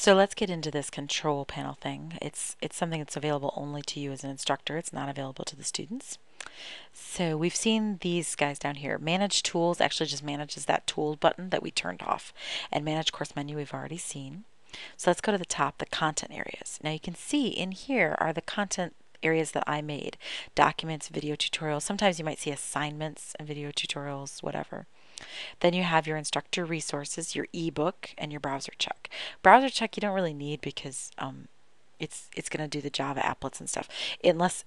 So let's get into this control panel thing. It's something that's available only to you as an instructor. It's not available to the students. So we've seen these guys down here. Manage tools actually just manages that tool button that we turned off. And manage course menu we've already seen. So let's go to the top, the content areas. Now you can see in here are the content areas that I made. Documents, video tutorials. Sometimes you might see assignments and video tutorials, whatever. Then you have your instructor resources, your ebook, and your browser check. Browser check you don't really need because it's going to do the Java applets and stuff.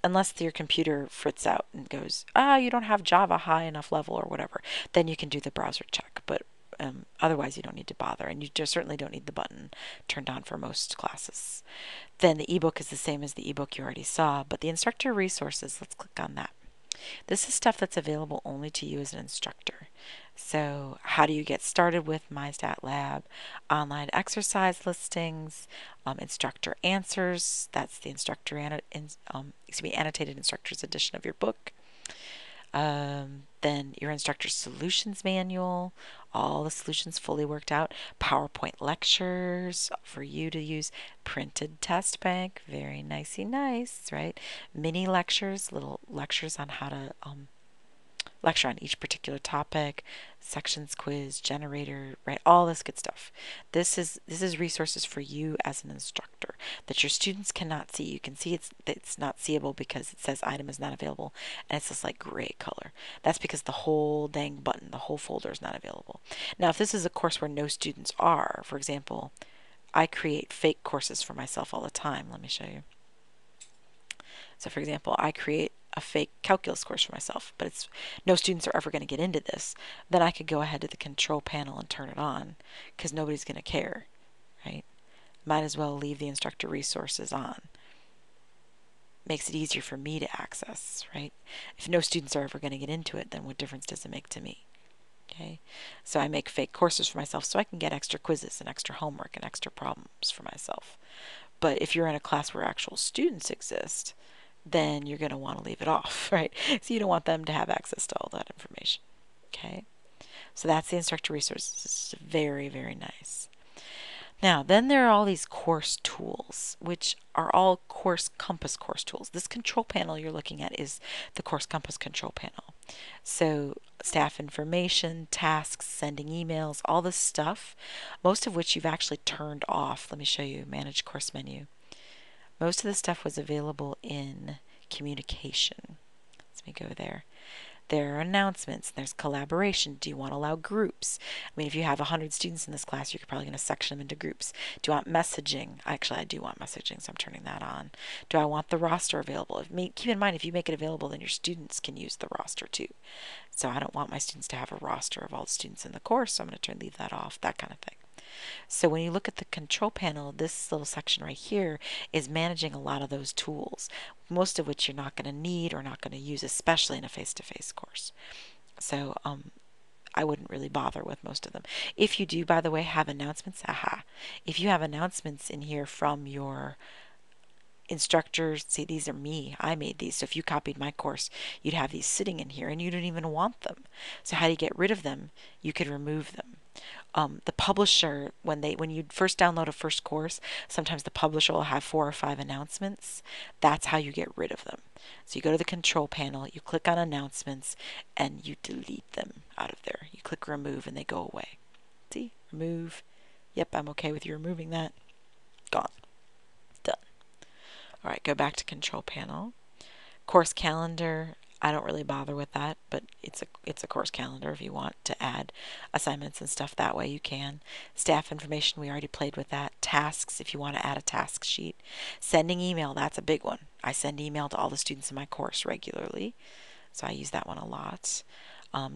Unless your computer frits out and goes, you don't have Java high enough level or whatever, then you can do the browser check. But otherwise, you don't need to bother, and you just certainly don't need the button turned on for most classes. Then the ebook is the same as the ebook you already saw, but the instructor resources, let's click on that. This is stuff that's available only to you as an instructor. So how do you get started with MyMathLab? Online exercise listings, instructor answers, that's the annotated instructor's edition of your book. Then your instructor solutions manual, all the solutions fully worked out. PowerPoint lectures for you to use. Printed test bank, very nicey nice, right? Mini lectures, little lectures on how to lecture on each particular topic, sections quiz, generator, right? All this good stuff. This is resources for you as an instructor that your students cannot see. You can see it's not seeable because it says item is not available, and it's this like gray color. That's because the whole dang button, the whole folder is not available. Now, if this is a course where no students are, for example, I create fake courses for myself all the time. Let me show you. So for example, I create a fake calculus course for myself, but it's no students are ever going to get into this. Then I could go ahead to the control panel and turn it on because nobody's going to care, right? Might as well leave the instructor resources on. Makes it easier for me to access, right? If no students are ever going to get into it, then what difference does it make to me? Okay, so I make fake courses for myself so I can get extra quizzes and extra homework and extra problems for myself. But if you're in a class where actual students exist, then you're going to want to leave it off, right? So you don't want them to have access to all that information. Okay, so that's the instructor resources. It's very, very nice. Now, then there are all these course tools, which are all CourseCompass course tools. This control panel you're looking at is the CourseCompass control panel. So staff information, tasks, sending emails, all this stuff, most of which you've actually turned off. Let me show you, manage course menu. Most of the stuff was available in communication. Let me go there. There are announcements. There's collaboration. Do you want to allow groups? I mean, if you have 100 students in this class, you're probably going to section them into groups. Do you want messaging? Actually, I do want messaging, so I'm turning that on. Do I want the roster available? Keep in mind, if you make it available, then your students can use the roster too. So I don't want my students to have a roster of all the students in the course, so I'm going to leave that off, that kind of thing. So when you look at the control panel, this little section right here is managing a lot of those tools, most of which you're not going to need or not going to use, especially in a face-to-face course. So I wouldn't really bother with most of them. If you do, by the way, have announcements, if you have announcements in here from your instructors, see, these are me, I made these, so if you copied my course, you'd have these sitting in here and you don't even want them. So how do you get rid of them? You could remove them. The publisher, when you first download a first course, sometimes the publisher will have 4 or 5 announcements. That's how you get rid of them. So you go to the control panel, you click on announcements, and you delete them out of there. You click remove and they go away. See, remove. Yep, I'm okay with you removing that. Gone. Done. All right, go back to control panel. Course calendar. I don't really bother with that, but it's a course calendar. If you want to add assignments and stuff that way, you can. Staff information, we already played with that. Tasks, if you want to add a task sheet. Sending email, that's a big one. I send email to all the students in my course regularly, so I use that one a lot.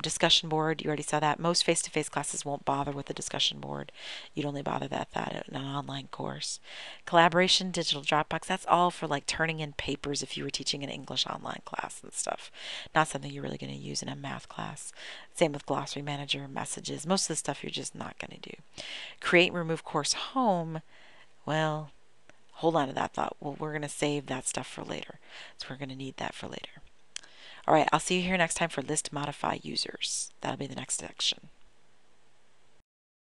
Discussion board, you already saw that. Most face-to-face classes won't bother with the discussion board. You'd only bother that in an online course. Collaboration, digital Dropbox, that's all for like turning in papers if you were teaching an English online class and stuff. Not something you're really going to use in a math class. Same with glossary manager, messages. Most of the stuff you're just not going to do. Create and remove course home. Well, hold on to that thought. Well, we're going to save that stuff for later. So we're going to need that for later. All right, I'll see you here next time for list modify users. That'll be the next section.